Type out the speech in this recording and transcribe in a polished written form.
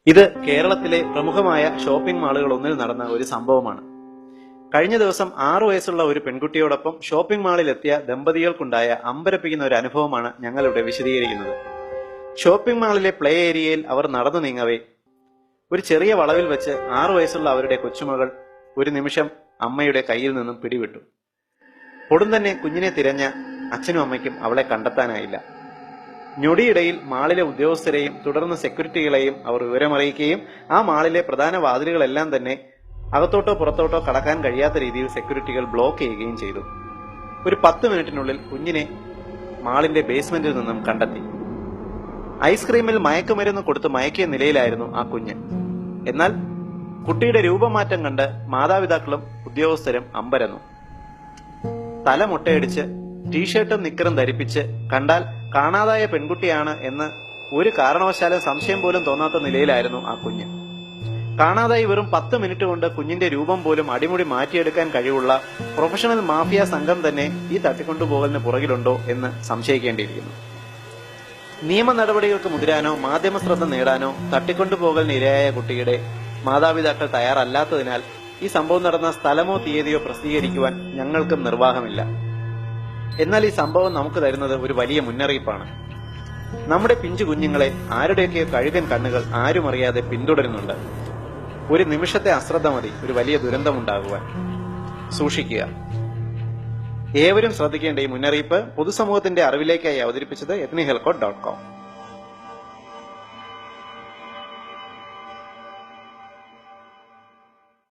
ഇത് കേരളത്തിലെ പ്രമുഖമായ ഷോപ്പിംഗ് മാളുകൾ ഒന്നിൽ നടന്ന ഒരു സംഭവമാണ്. കഴിഞ്ഞ ദിവസം 6 വയസ്സുള്ള ഒരു പെൺകുട്ടിയോടൊപ്പം ഷോപ്പിംഗ് മാളിലെത്തിയ ദമ്പതികൾക്കുണ്ടായ അമ്പരപ്പിക്കുന്ന ഒരു അനുഭവമാണ് ഞങ്ങളിവിടെ വിശദീകരിക്കുന്നത്. ഷോപ്പിംഗ് മാളിലെ പ്ലേ ഏരിയയിൽ അവർ നടന്നു നീങ്ങവേ ഒരു ചെറിയ വളവിൽ വെച്ച് 6 വയസ്സുള്ള അവരുടെ കൊച്ചുമകൾ ഒരു നിമിഷം അമ്മയുടെ കയ്യിൽ നിന്നും പിടിവിട്ടു. ഉടൻ തന്നെ കുഞ്ഞിനെ തിരഞ്ഞ അച്ഛനും അമ്മയ്ക്കും അവളെ കണ്ടെത്താനായില്ല. ഞൊടിയിടയിൽ മാളിലെ ഉദ്യോഗസ്ഥരെയും തുടർന്ന് സെക്യൂരിറ്റികളെയും അവർ വിവരമറിയിക്കുകയും ആ മാളിലെ പ്രധാന വാതിലുകളെല്ലാം തന്നെ അകത്തോട്ടോ പുറത്തോട്ടോ കടക്കാൻ കഴിയാത്ത രീതിയിൽ സെക്യൂരിറ്റികൾ ബ്ലോക്ക് ചെയ്യുകയും ചെയ്തു. ഒരു 10 മിനിറ്റിനുള്ളിൽ കുഞ്ഞിനെ മാളിന്റെ ബേസ്മെന്റിൽ നിന്നും കണ്ടെത്തി. ഐസ്ക്രീമിൽ മയക്കുമരുന്ന് കൊടുത്ത് മയക്കിയ നിലയിലായിരുന്നു ആ കുഞ്ഞ്. എന്നാൽ കുട്ടിയുടെ രൂപമാറ്റം കണ്ട് മാതാപിതാക്കളും ഉദ്യോഗസ്ഥരും അമ്പരന്നു. തല മുട്ടയടിച്ച് ടീഷർട്ടും നിക്കറും ധരിപ്പിച്ച് കണ്ടാൽ കാണാതായ പെൺകുട്ടിയാണ് എന്ന് ഒരു കാരണവശാലും സംശയം പോലും തോന്നാത്ത നിലയിലായിരുന്നു ആ കുഞ്ഞ്. കാണാതായി വെറും 10 മിനിറ്റ് കൊണ്ട് കുഞ്ഞിന്റെ രൂപം പോലും അടിമുടി മാറ്റിയെടുക്കാൻ കഴിവുള്ള പ്രൊഫഷണൽ മാഫിയ സംഘം തന്നെ ഈ തട്ടിക്കൊണ്ടുപോകലിന് പുറകിലുണ്ടോ എന്ന് സംശയിക്കേണ്ടിയിരിക്കുന്നു. നിയമ നടപടികൾക്ക് മുതിരാനോ മാധ്യമ ശ്രദ്ധ നേടാനോ തട്ടിക്കൊണ്ടുപോകലിന് ഇരയായ കുട്ടിയുടെ മാതാപിതാക്കൾ തയ്യാറല്ലാത്തതിനാൽ ഈ സംഭവം നടന്ന സ്ഥലമോ തീയതിയോ പ്രസിദ്ധീകരിക്കുവാൻ ഞങ്ങൾക്കും നിർവാഹമില്ല. എന്നാൽ ഈ സംഭവം നമുക്ക് തരുന്നത് ഒരു വലിയ മുന്നറിയിപ്പാണ്. നമ്മുടെ പിഞ്ചു കുഞ്ഞുങ്ങളെ ആരുടെയൊക്കെയോ കഴുകൻ കണ്ണുകൾ ആരും അറിയാതെ പിന്തുടരുന്നുണ്ട്. ഒരു നിമിഷത്തെ അശ്രദ്ധ മതി ഒരു വലിയ ദുരന്തമുണ്ടാകുവാൻ. സൂക്ഷിക്കുക. ഏവരും ശ്രദ്ധിക്കേണ്ട ഈ മുന്നറിയിപ്പ് പൊതുസമൂഹത്തിന്റെ അറിവിലേക്കായി അവതരിപ്പിച്ചത് ethnihelcode.com.